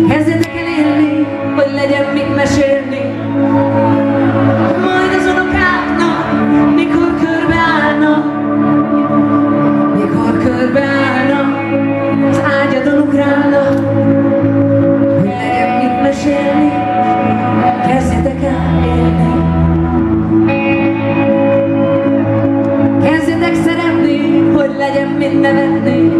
Kezdjetek el élni, hogy legyen mit mesélni. Majd az unokáknak, mikor körbeállnak, mikor körbeállnak, az ágyadon ugrálnak, hogy legyen mit mesélni. Kezdjetek el élni. Kezdjetek szeretni, hogy legyen mit nevetni.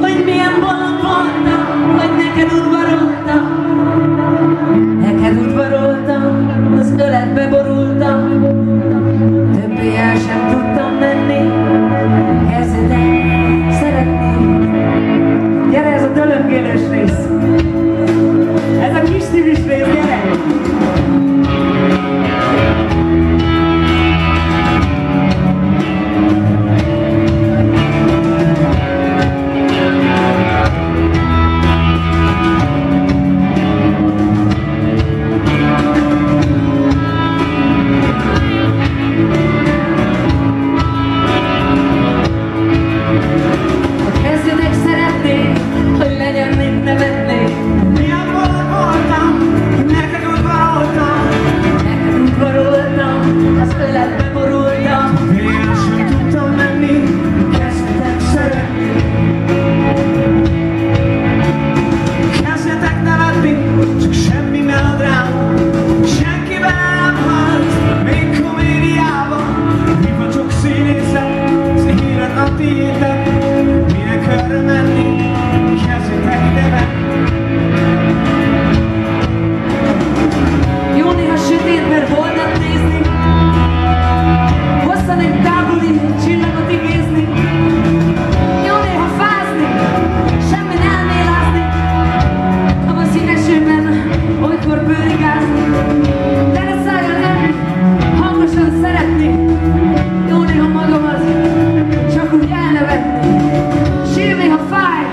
Hogy milyen bolond voltam, hogy neked udvaroltam. Neked udvaroltam, az öletbe borultam. Többé el sem tudtam menni. Kezdjetek szeretni. Gyere, ez a dölöngélős rész. Ez a kis szívis rész, gyere! Shoot me a fire!